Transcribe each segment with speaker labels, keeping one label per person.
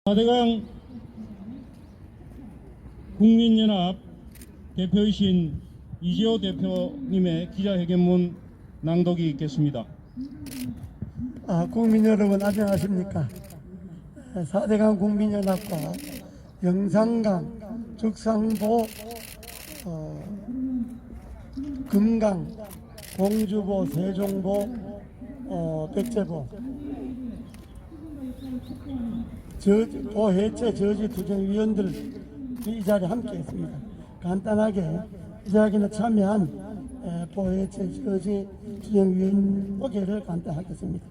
Speaker 1: 4대강 국민연합 대표이신 이재호 대표님의 기자회견문 낭독이 있겠습니다.
Speaker 2: 국민 여러분 안녕하십니까. 4대강 국민연합과 영산강, 죽상보, 금강, 공주보, 세종보, 백제보, 보해체 저지투쟁위원들 이 자리에 함께했습니다. 간단하게 이야기는 참여한 보해체 저지투쟁위원 소개를 간단하겠습니다.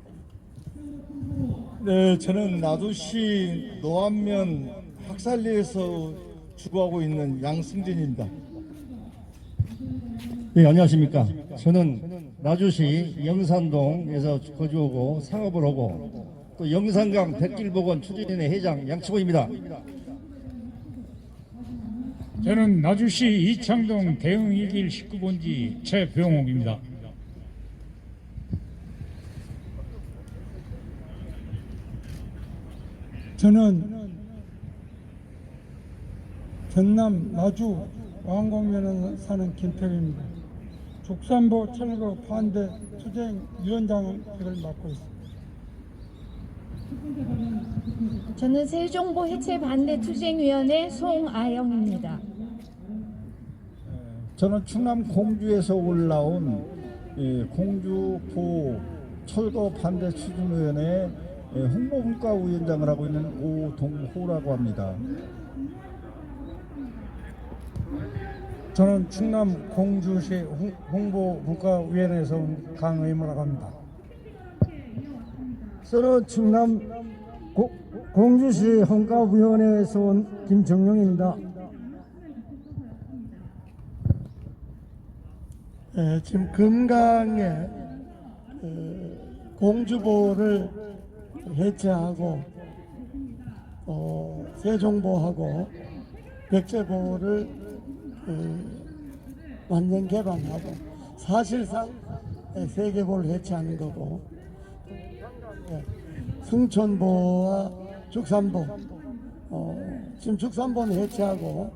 Speaker 3: 네, 저는 나주시 노안면 학살리에서 주거하고 있는 양승진입니다.
Speaker 4: 네, 안녕하십니까. 저는 나주시 영산동에서 거주하고 상업을 하고 또 영산강 백길복원 추진인의 회장 양치고입니다.
Speaker 5: 저는 나주시 이창동 대흥 1길 19번지 최병옥입니다.
Speaker 2: 저는 전남 나주 왕곡면에 사는 김태리입니다. 죽산보 철거 반대 투쟁위원장을 맡고 있습니다.
Speaker 6: 저는 세종보 해체 반대 투쟁위원회 송아영입니다.
Speaker 4: 저는 충남 공주에서 올라온 공주보 철거 반대 추진위원회 홍보분과위원장을 하고 있는 오동호라고 합니다.
Speaker 2: 저는 충남 공주시 홍보분과위원회에서 온 강의모라고 합니다.
Speaker 7: 저는 충남 공주시 홍가위원회에서 온 김정용입니다.
Speaker 2: 지금 금강에 공주보를 해체하고 세종보하고 백제보를 완전 개방하고 사실상 세계보를 해체하는 거고, 승천보와 죽산보, 지금 죽산보는 해체하고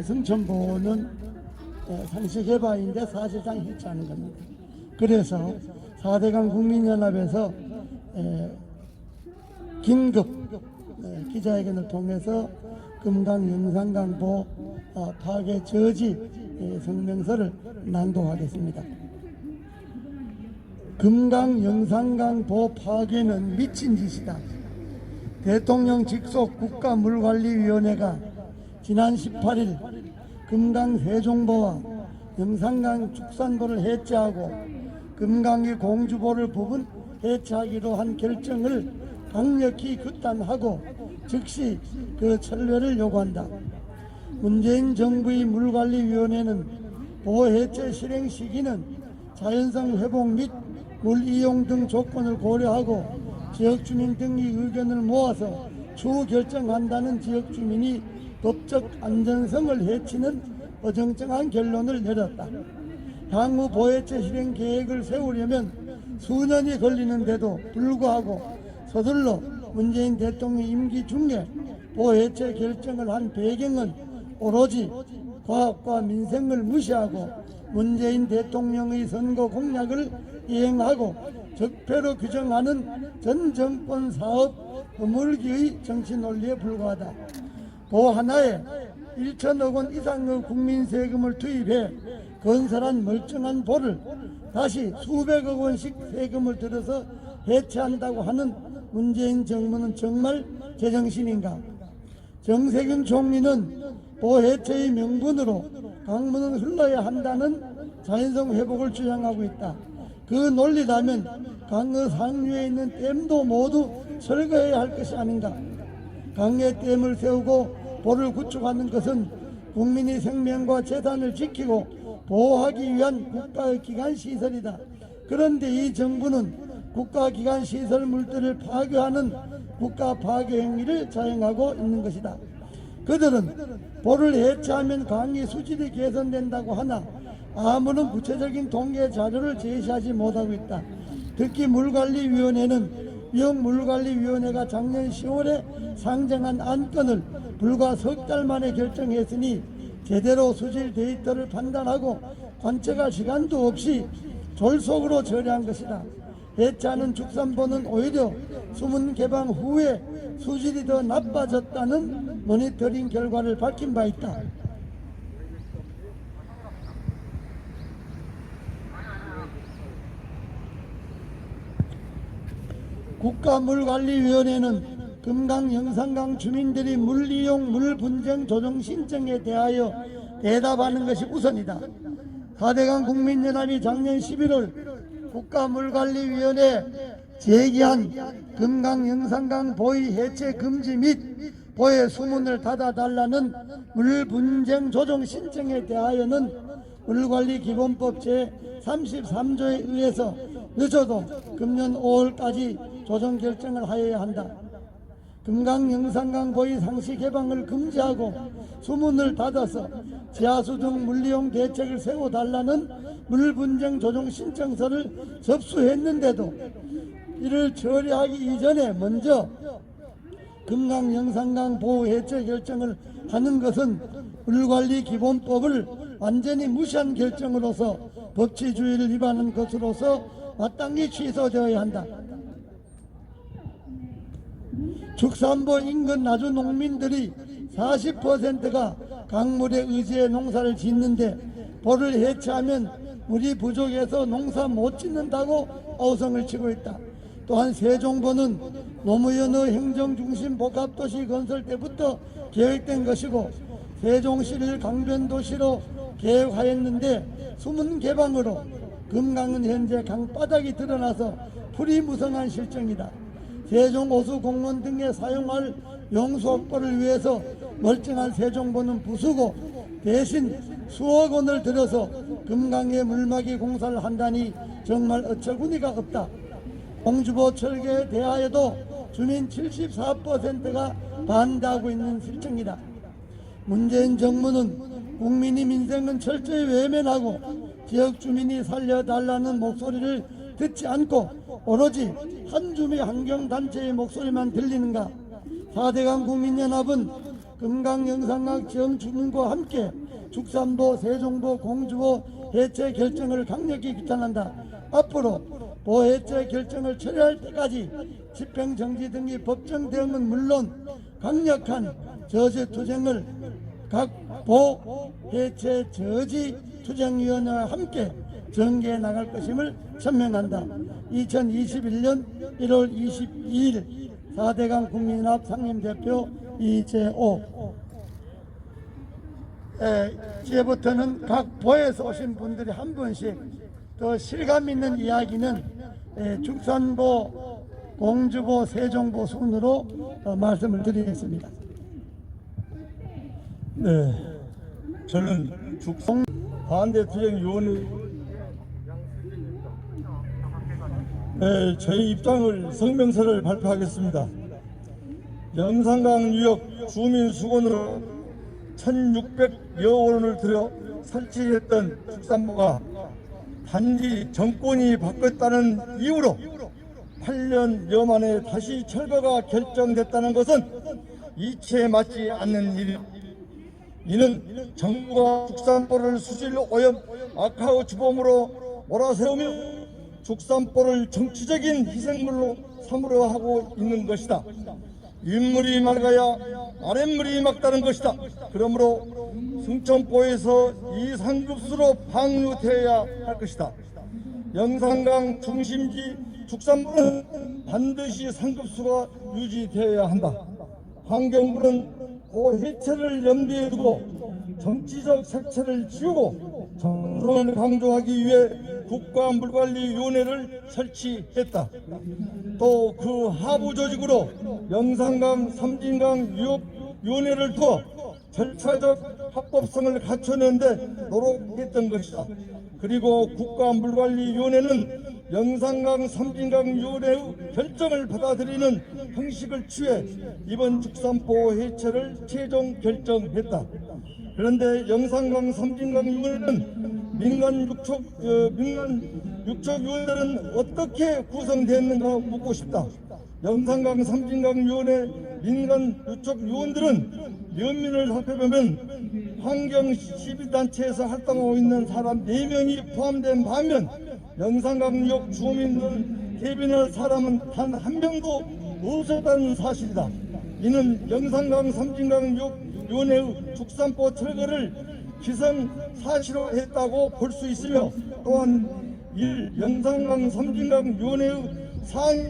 Speaker 2: 승천보는 상시 개방인데 사실상 해체하는 겁니다. 그래서 4대강 국민연합에서 긴급 기자회견을 통해서 금강 영산강보 파괴 저지 성명서를 낭독하겠습니다. 금강 영산강보 파괴는 미친 짓이다. 대통령 직속 국가물관리위원회가 지난 18일 금강 세종보와 영산강 죽산보를 해체하고 금강의 공주보를 부분 해체하기로 한 결정을 강력히 규탄하고 즉시 그 철회를 요구한다. 문재인 정부의 물관리위원회는 보호 해체 실행 시기는 자연성 회복 및 물 이용 등 조건을 고려하고 지역주민 등의 의견을 모아서 추후 결정한다는 지역주민이 법적 안전성을 해치는 어정쩡한 결론을 내렸다. 향후 보해체 실행 계획을 세우려면 수년이 걸리는데도 불구하고 서둘러 문재인 대통령 임기 중에 보해체 결정을 한 배경은 오로지 과학과 민생을 무시하고 문재인 대통령의 선거 공약을 이행하고 적폐로 규정하는 전 정권 사업 허물기의 정치 논리에 불과하다. 보 하나에 1천억 원 이상의 국민 세금을 투입해 건설한 멀쩡한 보를 다시 수백억 원씩 세금을 들여서 해체한다고 하는 문재인 정부는 정말 제정신인가? 정세균 총리는 보해체의 명분으로 강물은 흘러야 한다는 자연성 회복을 주장하고 있다. 그 논리라면 강의 상류에 있는 댐도 모두 철거해야 할 것이 아닌가? 강에 댐을 세우고 보를 구축하는 것은 국민의 생명과 재산을 지키고 보호하기 위한 국가의 기관시설이다. 그런데 이 정부는 국가기관 시설 물들을 파괴하는 국가 파괴 행위를 자행하고 있는 것이다. 그들은 보를 해체하면 강의 수질이 개선된다고 하나 아무런 구체적인 통계 자료를 제시하지 못하고 있다. 특히 물관리위원회는 위험물관리위원회가 작년 10월에 상정한 안건을 불과 석 달 만에 결정했으니 제대로 수질 데이터를 판단하고 관측할 시간도 없이 졸속으로 처리한 것이다. 해체하는 축산보는 오히려 수문 개방 후에 수질이 더 나빠졌다는 모니터링 결과를 밝힌 바 있다. 국가물관리위원회는 금강 영산강 주민들이 물이용 물분쟁 조정 신청에 대하여 대답하는 것이 우선이다. 4대강 국민연합이 작년 11월 국가물관리위원회에 제기한 금강 영산강 보의 해체 금지 및 보의 수문을 닫아달라는 물분쟁 조정 신청에 대하여는 물관리기본법 제33조에 의해서 늦어도 금년 5월까지 조정 결정을 하여야 한다. 금강 영산강 보의 상시 개방을 금지하고 수문을 닫아서 지하수 등 물이용 대책을 세워달라는 물분쟁 조정 신청서를 접수했는데도 이를 처리하기 이전에 먼저 금강 영산강 보호 해체 결정을 하는 것은 물관리 기본법을 완전히 무시한 결정으로서 법치주의를 위반한 것으로서 마땅히 취소되어야 한다. 축산보 인근 나주 농민들이 40%가 강물에 의지해 농사를 짓는데 보를 해체하면 물이 부족해서 농사 못 짓는다고 어성을 치고 있다. 또한 세종보는 노무현 행정중심 복합도시 건설 때부터 계획된 것이고 세종시를 강변도시로 계획하였는데 수문 개방으로 금강은 현재 강바닥이 드러나서 풀이 무성한 실정이다. 세종 호수 공원 등에 사용할 용수 확보를 위해서 멀쩡한 세종보는 부수고 대신 수억 원을 들여서 금강에 물막이 공사를 한다니 정말 어처구니가 없다. 공주보 철거에 대하여도 주민 74%가 반대하고 있는 실정이다. 문재인 정부는 국민의 민생은 철저히 외면하고 지역 주민이 살려달라는 목소리를 듣지 않고 오로지 한주미 환경단체의 목소리만 들리는가. 4대강 국민연합은 금강 영산강 지역 주민과 함께 축산보, 세종보, 공주보 해체 결정을 강력히 규탄한다. 앞으로 보 해체 결정을 처리할 때까지 집행정지 등의 법정 대응은 물론 강력한 저지 투쟁을 각 보 해체 저지 투쟁위원회와 함께 전개해 나갈 것임을 천명한다. 2021년 1월 22일 4대강 국민연합 상임대표 이재호. 이제부터는 각 보에서 오신 분들이 한 분씩 더 실감 있는 이야기는 축산보, 공주보, 세종보 순으로 말씀을 드리겠습니다.
Speaker 3: 네, 저는 축산 반대투쟁위원회 저희 입장을 성명서를 발표하겠습니다. 영산강 유역 주민 수건으로 1,600여 원을 들여 설치했던 축산보가 단지 정권이 바뀌었다는 이유로 8년여 만에 다시 철거가 결정됐다는 것은 이치에 맞지 않는 일. 이는 정부가 축산보를 수질 오염 악화의 주범으로 몰아세우며 축산보를 정치적인 희생물로 삼으려 하고 있는 것이다. 윗물이 맑아야 아랫물이 맑다는 것이다. 그러므로 승천보에서 이 상급수로 방류되어야 할 것이다. 영산강 중심지 축산보는 반드시 상급수가 유지되어야 한다. 환경부는 보 해체를 염두에 두고 정치적 색채를 지우고 정론을 강조하기 위해 국가물관리위원회를 설치했다. 또 그 하부 조직으로 영산강, 삼진강 유역위원회를 두어 절차적 합법성을 갖추는데 노력했던 것이다. 그리고 국가물관리위원회는 영산강, 삼진강 위원회의 결정을 받아들이는 형식을 취해 이번 축산보 해체를 최종 결정했다. 그런데 영산강, 삼진강 위원회는 민간 육척위원회는 어떻게 구성됐는가 묻고 싶다. 영산강 삼진강위원회 민간 유촉 요원들은 면면을 살펴보면 환경 시민단체에서 활동하고 있는 사람 4명이 포함된 반면 영산강역 주민들 대변할 사람은 단 한 명도 없었다는 사실이다. 이는 영산강 삼진강위원회의 죽산보 철거를 기성사실화했다고 볼 수 있으며, 또한 영산강 삼진강위원회의 상위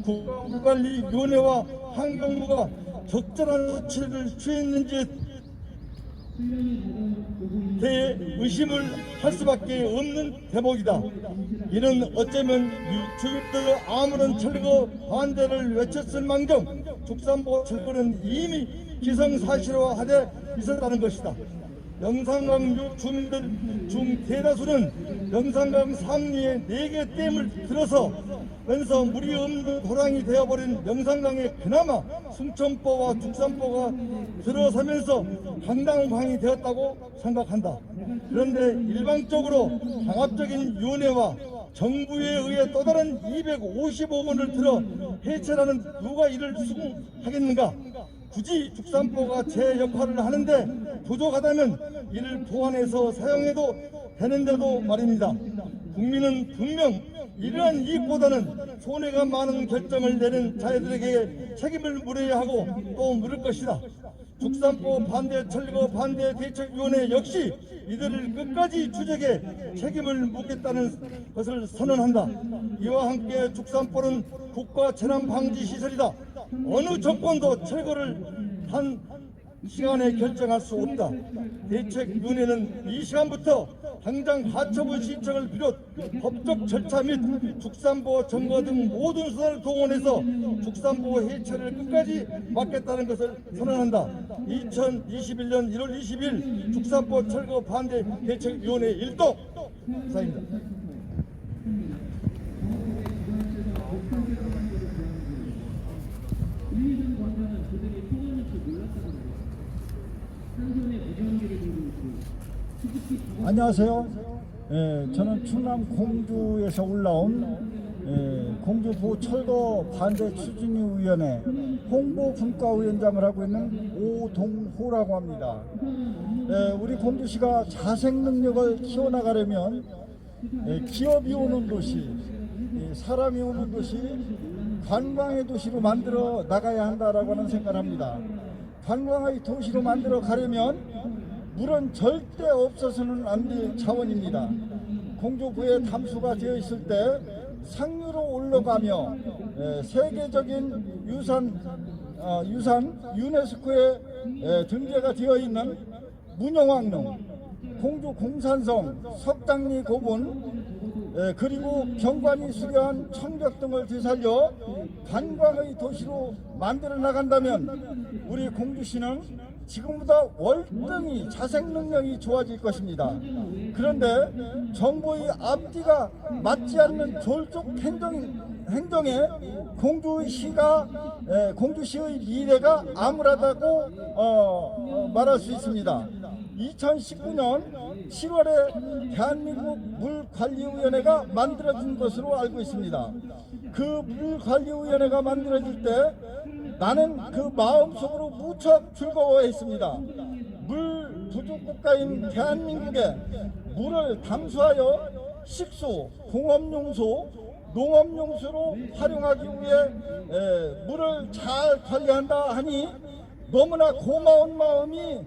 Speaker 3: 국가관리위원회와 환경부가 적절한 조치를 취했는지에 대해 의심을 할 수밖에 없는 대목이다. 이는 어쩌면 주민들 아무런 철거 반대를 외쳤을 망정 죽산보 철거는 이미 기성사실화하되 있었다는 것이다. 영산강 주민들 중 대다수는 영산강 상류의 4개 댐을 들어서 면서 물이 없는 도랑이 되어버린 영산강에 그나마 승천보와 죽산보가 들어서면서 강당강이 되었다고 생각한다. 그런데 일방적으로 강압적인 위원회와 정부에 의해 또 다른 255억 원을 들어 해체라는 누가 이를 수긍하겠는가? 굳이 죽산보가 제 역할을 하는데 부족하다면 이를 보완해서 사용해도 되는데도 말입니다. 국민은 분명 이러한 이익보다는 손해가 많은 결정을 내는 자들에게 책임을 물어야 하고 또 물을 것이다. 죽산보 반대 철거 반대 대책위원회 역시 이들을 끝까지 추적해 책임을 묻겠다는 것을 선언한다. 이와 함께 죽산보는 국가 재난 방지 시설이다. 어느 정권도 철거를 한 시간에 결정할 수 없다. 대책위원회는 이 시간부터 당장 하처분 신청을 비롯 법적 절차 및 죽산보 점거 등 모든 수단을 동원해서 죽산보 해체를 끝까지 막겠다는 것을 선언한다. 2021년 1월 20일 죽산보 철거 반대 대책위원회 일동 사입니다.
Speaker 7: 안녕하세요. 저는 충남 공주에서 올라온 공주보 철거 반대 추진위원회 홍보분과위원장을 하고 있는 오동호라고 합니다. 우리 공주시가 자생 능력을 키워나가려면 기업이 오는 도시, 사람이 오는 도시, 관광의 도시로 만들어 나가야 한다라고 하는 생각을 합니다. 관광의 도시로 만들어 가려면 물은 절대 없어서는 안 될 자원입니다. 공주부에 담수가 되어 있을 때 상류로 올라가며 세계적인 유산 유네스코에 등재가 되어 있는 문영왕릉, 공주 공산성, 석당리 고분, 그리고 경관이 수려한 청벽 등을 되살려 관광의 도시로 만들어 나간다면 우리 공주시는 지금보다 월등히 자생 능력이 좋아질 것입니다. 그런데 정부의 앞뒤가 맞지 않는 졸속 행정에 공주시의 미래가 암울하다고 말할 수 있습니다. 2019년 7월에 대한민국 물관리위원회가 만들어진 것으로 알고 있습니다. 그 물관리위원회가 만들어질 때 나는 그 마음속으로 무척 즐거워했습니다. 물 부족 국가인 대한민국에 물을 담수하여 식수, 공업용수, 농업용수로 활용하기 위해 물을 잘 관리한다 하니 너무나 고마운 마음이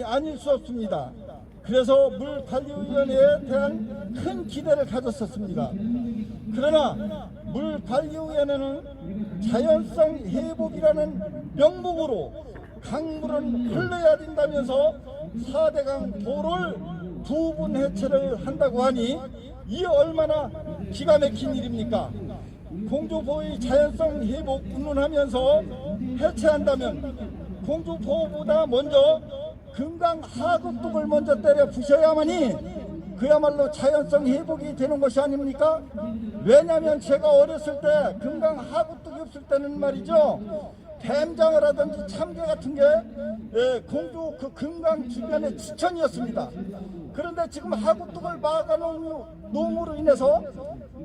Speaker 7: 아닐 수 없습니다. 그래서 물관리위원회에 대한 큰 기대를 가졌었습니다. 그러나 물관리위원회는 자연성 회복이라는 명목으로 강물은 흘러야 된다면서 4대강 도를 부분 해체를 한다고 하니 이 얼마나 기가 막힌 일입니까? 공주보의 자연성 회복 운운하면서 해체한다면 공주보보다 먼저 금강 하급둑을 먼저 때려 부셔야만이 그야말로 자연성 회복이 되는 것이 아닙니까? 왜냐하면 제가 어렸을 때 금강 하급둑이 없을 때는 말이죠, 뱀장을 하든지 참개 같은 게 공주 그 금강 주변의 지천이었습니다. 그런데 지금 하급둑을 막아놓은 놈으로 인해서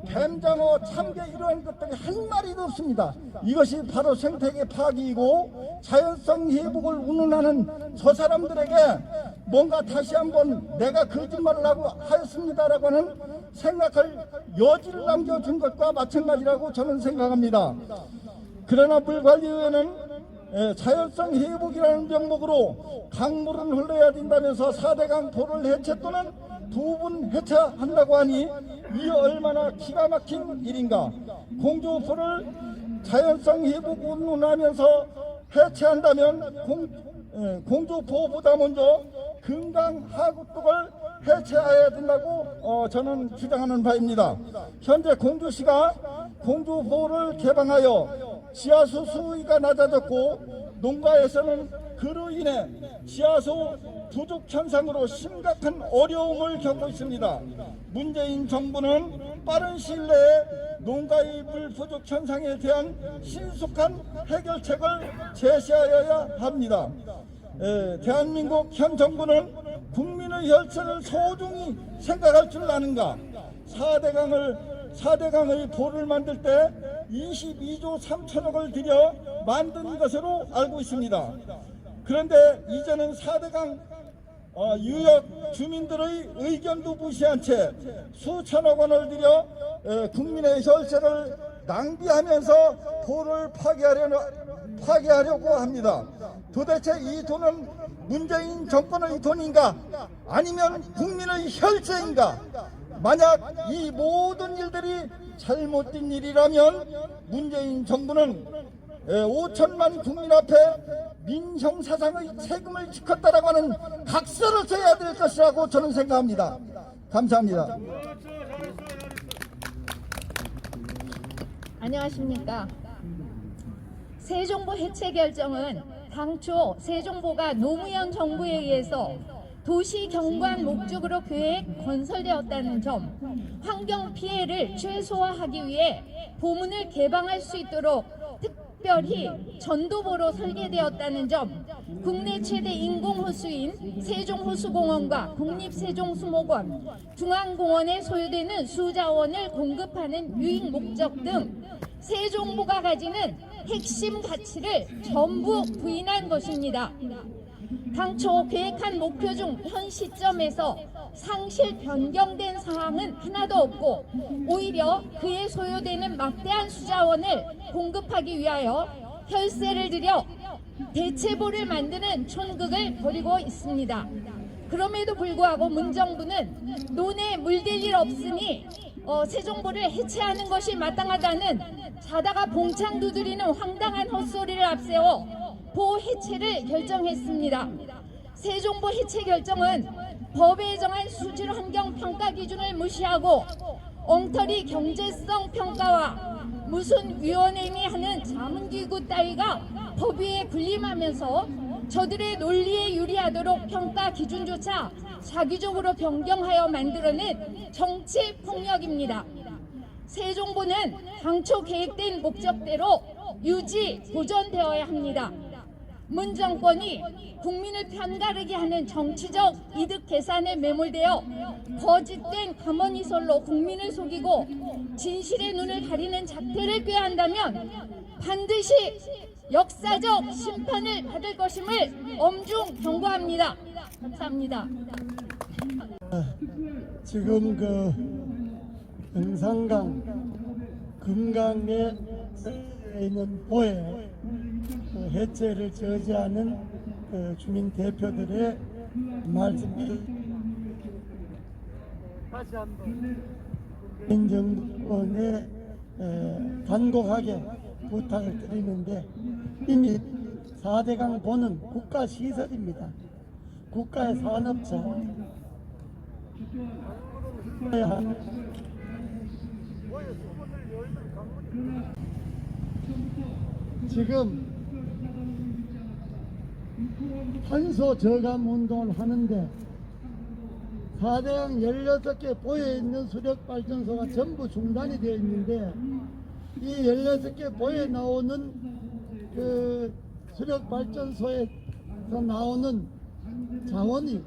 Speaker 7: 뱀장어, 참개 이러한 것들이 한 마리도 없습니다. 이것이 바로 생태계 파괴이고 자연성 회복을 운운하는 저 사람들에게 뭔가 다시 한번 내가 거짓말을 하고 하였습니다라고 하는 생각할 여지를 남겨준 것과 마찬가지라고 저는 생각합니다. 그러나 물관리위원회는 자연성 회복이라는 명목으로 강물은 흘러야 된다면서 4대강 포를 해체 또는 부분 해체한다고 하니 이 얼마나 기가 막힌 일인가. 공주포를 자연성 회복 운운하면서 해체한다면 공주포보다 먼저 금강 하구둑을 해체해야 된다고 저는 주장하는 바입니다. 현재 공주시가 공주포를 개방하여 지하수 수위가 낮아졌고 농가에서는 그로 인해 지하수 부족 현상으로 심각한 어려움을 겪고 있습니다. 문재인 정부는 빠른 시일 내에 농가의 물 부족 현상에 대한 신속한 해결책을 제시하여야 합니다. 대한민국 현 정부는 국민의 혈세를 소중히 생각할 줄 아는가? 4대강의 포를 만들 때 22조 3천억을 들여 만든 것으로 알고 있습니다. 그런데 이제는 4대강 유역 주민들의 의견도 무시한 채 수천억 원을 들여 국민의 혈세를 낭비하면서 포를 파괴하려고 합니다. 도대체 이 돈은 문재인 정권의 돈인가 아니면 국민의 혈세인가? 만약 이 모든 일들이 잘못된 일이라면 문재인 정부는 5천만 국민 앞에 민형사상의 책임을 지켰다라고 하는 각서를 써야 될 것이라고 저는 생각합니다. 감사합니다.
Speaker 6: 안녕하십니까. 세종보 해체 결정은 당초 세종보가 노무현 정부에 의해서 도시 경관 목적으로 건설되었다는 점, 환경 피해를 최소화하기 위해 보문을 개방할 수 있도록 특별히 전도보로 설계되었다는 점, 국내 최대 인공호수인 세종호수공원과 국립세종수목원, 중앙공원에 소요되는 수자원을 공급하는 유익 목적 등 세종보가 가지는 핵심 가치를 전부 부인한 것입니다. 당초 계획한 목표 중 현 시점에서 상실 변경된 사항은 하나도 없고 오히려 그에 소요되는 막대한 수자원을 공급하기 위하여 혈세를 들여 대체보를 만드는 촌극을 벌이고 있습니다. 그럼에도 불구하고 문정부는 논에 물댈 일 없으니 세종보를 해체하는 것이 마땅하다는 자다가 봉창 두드리는 황당한 헛소리를 앞세워 보 해체를 결정했습니다. 세종보 해체 결정은 법에 정한 수질 환경 평가 기준을 무시하고 엉터리 경제성 평가와 무슨 위원회니 하는 자문기구 따위가 법 위에 군림하면서 저들의 논리에 유리하도록 평가 기준조차 자기적으로 변경하여 만들어낸 정치 폭력입니다. 세종보는 당초 계획된 목적대로 유지, 보존되어야 합니다. 문 정권이 국민을 편가르게 하는 정치적 이득 계산에 매몰되어 거짓된 가머니설로 국민을 속이고 진실의 눈을 가리는 작태를 꾀한다면 반드시 역사적 심판을 받을 것임을 엄중 경고합니다. 감사합니다.
Speaker 2: 지금 영산강 금강에 있는 보에 해체를 저지하는 주민 대표들의 말씀이 민정권에 간곡하게 부탁을 드리는데 이미 4대강 보는 국가시설입니다. 국가의 산업자 지금 탄소 저감 운동을 하는데 4대강 16개 보에 있는 수력발전소가 전부 중단이 되어 있는데 이 16개 보에 나오는 그 수력발전소에서 나오는 자원이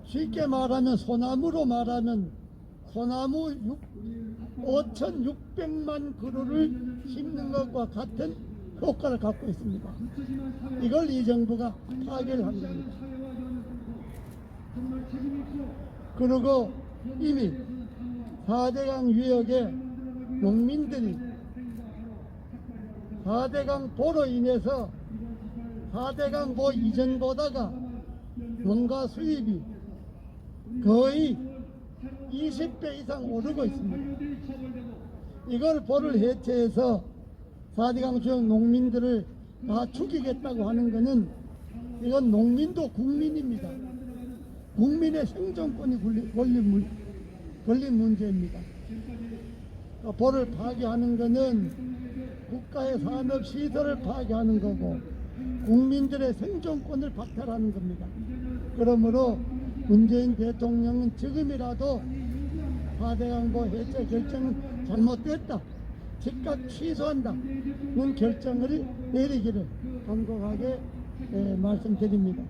Speaker 2: 쉽게 말하면 소나무로 말하면 소나무 5,600만 그루를 심는 것과 같은 효과를 갖고 있습니다. 이걸 이 정부가 파괴를 한 겁니다. 그리고 이미 4대강 유역에 농민들이 4대강 보로 인해서 4대강 보 이전보다가 농가 수입이 거의 20배 이상 오르고 있습니다. 이걸 보를 해체해서 4대강 지역 농민들을 다 죽이겠다고 하는 것은 이건 농민도 국민입니다. 국민의 생존권이 걸린 문제입니다. 보를 파괴하는 것은 국가의 산업시설을 파괴하는 거고 국민들의 생존권을 박탈하는 겁니다. 그러므로 문재인 대통령은 지금이라도 4대강보 해체 결정은 잘못됐다, 즉각 취소한다는 결정을 내리기를 간곡하게 말씀드립니다.